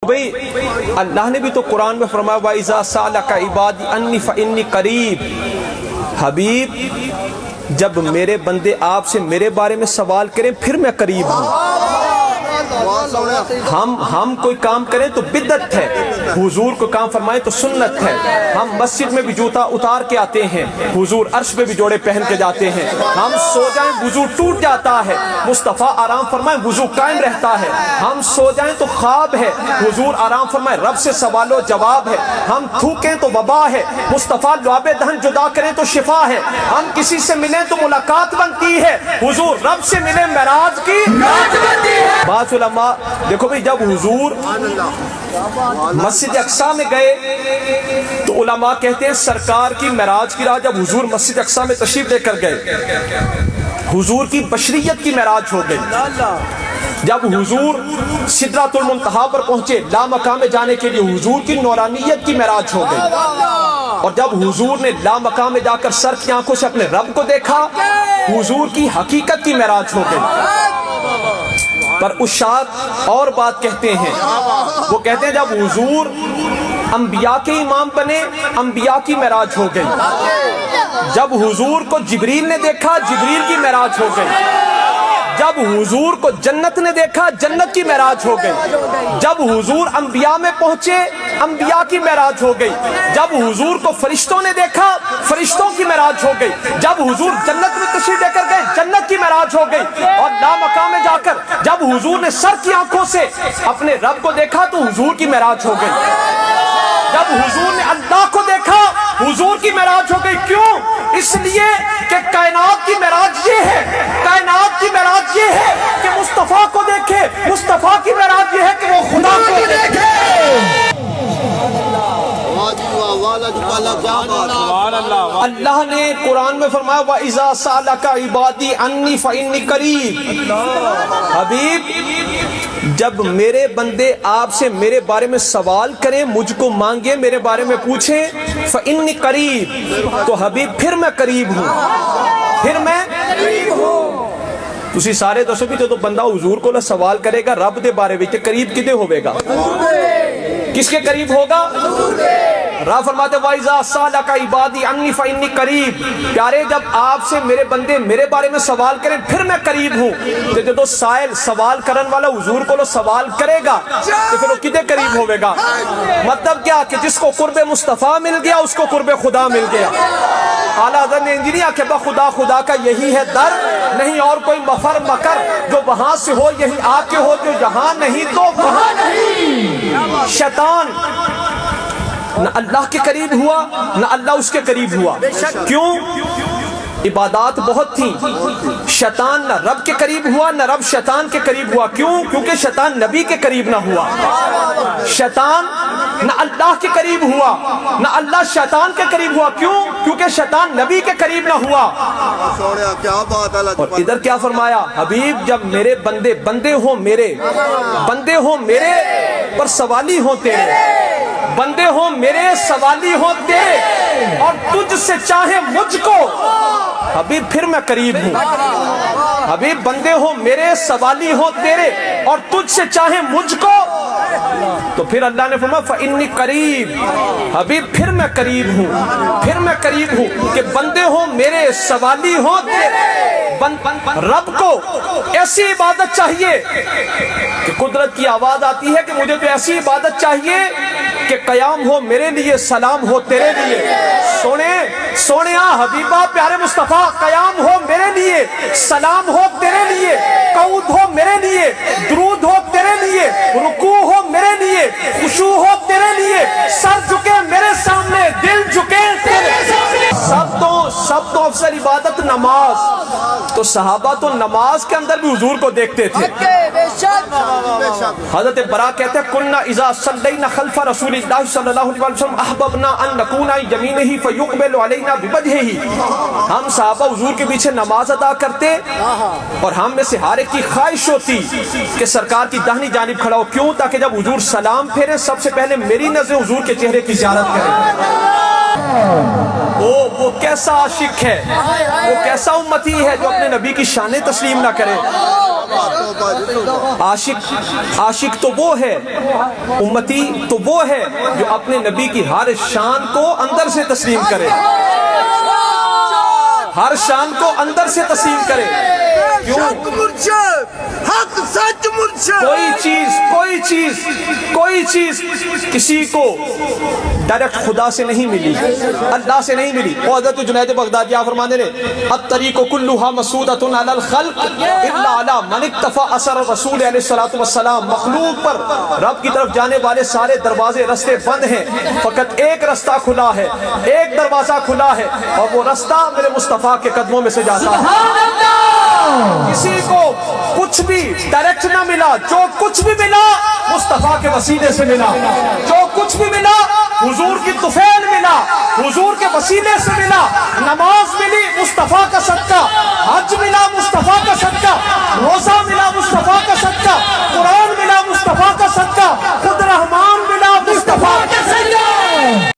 بھئی اللہ نے بھی تو قرآن میں فرمایا وَإِذَا سَأَلَكَ عِبَادِي أَنِّي فَإِنِّي قَرِيب، حبیب جب میرے بندے آپ سے میرے بارے میں سوال کریں پھر میں قریب ہوں۔ ہم کوئی کام کریں تو بدعت ہے، حضور کو کام فرمائیں تو سنت ہے۔ ہم مسجد میں بھی جوتا اتار کے آتے ہیں، حضور عرش میں بھی جوڑے پہن کے جاتے ہیں۔ ہم سو جائیں وضو ٹوٹ جاتا ہے، مصطفیٰ آرام فرمائیں وضو قائم رہتا ہے۔ ہم سو جائیں تو خواب ہے، حضور آرام فرمائیں رب سے سوال و جواب ہے۔ ہم تھوکیں تو وبا ہے، مصطفیٰ لعاب دہن جدا کریں تو شفا ہے۔ ہم کسی سے ملیں تو ملاقات بنتی ہے، حضور رب سے ملیں معراج کی رات بنتی ہے۔ بعض علماء دیکھو بھئی جب حضور مسجد اقصیٰ میں گئے تو علماء کہتے ہیں سرکار کی معراج کی رات جب حضور مسجد اقصیٰ میں تشریف لے کر گئے، حضور کی بشریت کی معراج ہو گئی۔ جب حضور سدرۃ المنتہا پر پہنچے لامقام جانے کے لیے، حضور کی نورانیت کی معراج ہو گئی۔ اور جب حضور نے لامقام میں جا کر سر کی آنکھوں سے اپنے رب کو دیکھا، حضور کی حقیقت کی معراج ہو گئی۔ پر اشاعت اور بات کہتے ہیں، وہ کہتے ہیں جب حضور انبیاء کے امام بنے، انبیاء کی معراج ہو گئی۔ جب حضور کو جبریل نے دیکھا، جبریل کی معراج ہو گئی۔ جب حضور کو جنت نے دیکھا، جنت کی معراج ہو گئی۔ جب حضور انبیاء میں پہنچے، انبیاء کی معراج ہو گئی۔ جب حضور کو فرشتوں نے دیکھا، فرشتوں کی معراج ہو گئی۔ جب حضور جنت میں تشریف لے کر گئے، جنت کی معراج ہو گئی۔ اور لامقام میں جا کر جب حضور نے سر کی آنکھوں سے اپنے رب کو دیکھا تو حضور کی معراج ہو گئی۔ جب حضور نے اللہ کو دیکھا، حضور کی معراج ہو گئی۔ کیوں؟ اس لیے کہ کائنات کی معراج یہ ہے، کائنات کی معراج یہ ہے کہ مصطفیٰ کو دیکھے، مصطفیٰ کی معراج یہ ہے کہ وہ خدا کو دیکھے۔ اللہ نے قرآن میں فرمایا وَإِذَا سَأَلَكَ عِبَادِي عَنِّي فَإِنِّي قَرِيب، حبیب جب میرے بندے آپ سے میرے بارے میں سوال کریں، مجھ کو مانگیں، میرے بارے میں پوچھیں، فَإِنِّي قَرِيب تو حبیب پھر میں قریب ہوں، پھر میں قریب ہوں۔ تسی سارے دسو بھی تو بندہ حضور کو سوال کرے گا رب دے بارے میں قریب کدے ہوئے گا؟ کس کے قریب ہوگا؟ رب فرماتے وَإِذَا سَأَلَكَ عِبَادِي عَنِّي فَإِنِّي قَرِيب، پیارے جب آپ سے میرے بندے میرے بارے میں سوال کریں پھر میں قریب ہوں۔ تو جب سائل سوال کرن والا حضور کو سوال کرے گا تو پھر وہ کدے قریب ہوئے گا؟ مطلب کیا کہ جس کو قرب مصطفیٰ مل گیا اس کو قرب خدا مل گیا۔ اعلیٰ حضرت نے انجینئر کہ خدا خدا کا یہی ہے در، نہیں اور کوئی مفر مکر، جو وہاں سے ہو یہی آ کے ہو، جو یہاں نہیں تو وہاں نہیں۔ شیطان نہ اللہ کے قریب ہوا نہ اللہ اس کے قریب ہوا۔ کیوں؟ عبادات بہت تھیں، شیطان نہ رب کے قریب ہوا نہ رب شیطان کے قریب ہوا۔ کیوں؟ کیونکہ شیطان نبی کے قریب نہ ہوا۔ شیطان نہ اللہ کے قریب ہوا نہ اللہ شیطان کے قریب ہوا۔ کیوں؟ کیونکہ شیطان نبی کے قریب نہ ہوا۔ اور ادھر کیا فرمایا؟ حبیب جب میرے بندے بندے ہوں میرے، بندے ہوں میرے پر سوالی ہوں تیرے، بندے ہوں میرے سوالی ہوں تیرے، اور تجھ سے چاہے مجھ کو حبیب پھر میں قریب ہوں۔ حبیب بندے ہوں میرے سوالی ہوں تیرے، اور تجھ سے چاہے مجھ کو، تو پھر اللہ نے فرمایا فَإِنِّي قَرِيب، حبیب پھر میں قریب ہوں، پھر میں قریب ہوں کہ بندے ہوں میرے سوالی ہوں تیرے۔ رب کو ایسی عبادت چاہیے کہ قدرت کی آواز آتی ہے کہ مجھے تو ایسی عبادت چاہیے کہ قیام ہو میرے لیے، سلام ہو تیرے لیے۔ سونے حبیبہ پیارے مصطفیٰ، قیام ہو میرے لیے، سلام ہو تیرے لیے، قعود ہو میرے لیے، درود ہو تیرے لیے، رکوع ہو میرے لیے، خشوع ہو تیرے لیے، سر جھکے میرے سامنے، دل جھکے تیرے سامنے۔ سب تو افضل عبادت نماز، تو صحابہ تو نماز کے اندر بھی حضور کو دیکھتے تھے۔ حضرت برا کہتے ہیں کننا اذا صلینا خلف رسول اللہ صلی اللہ علیہ وسلم احببنا ان نکون عن یمینہ فیقبل علینا بوجہہ، ہم صحابہ حضور کے پیچھے نماز ادا کرتے اور ہم میں سے ہر ایک کی خواہش ہوتی کہ سرکار کی داہنی جانب کھڑا ہو۔ کیوں؟ تاکہ جب حضور سلام پھیرے سب سے پہلے میری نظر حضور کے چہرے کی زیارت کریں۔ وہ کیسا عاشق ہے, وہ کیسا امتی ہے جو اپنے نبی کی شان تسلیم نہ کرے. عاشق تو وہ ہے, امتی تو وہ ہے جو اپنے نبی کی ہر شان کو اندر سے تسلیم کرے, ہر شان کو اندر سے تسلیم کرے. کیوں؟ کوئی چیز کسی کو ڈائریکٹ خدا سے نہیں ملی, اللہ سے نہیں ملی. وہ حضرت جنید بغدادی آپ فرمانے نے الطریق کلھا مسودۃ علی الخلق الا علی من اقتفى اثر الرسول علیہ الصلوۃ والسلام. مخلوق پر رب کی طرف جانے والے سارے دروازے رستے بند ہیں, فقط ایک رستہ کھلا ہے, ایک دروازہ کھلا ہے, اور وہ رستہ میرے مصطفیٰ کے قدموں میں سے جاتا ہے. کسی کو کچھ بھی ڈائریکٹ نہ ملا, جو کچھ بھی ملا مصطفیٰ کے وسیلے سے ملا. جو کچھ بھی ملا حضور کی طفیل ملا, حضور کے وسیلے سے ملا. نماز ملی مصطفیٰ کا صدقہ, حج ملا مصطفیٰ کا صدقہ, روزہ ملا مصطفیٰ کا صدقہ, قرآن ملا مصطفیٰ کا صدقہ. خود رحمان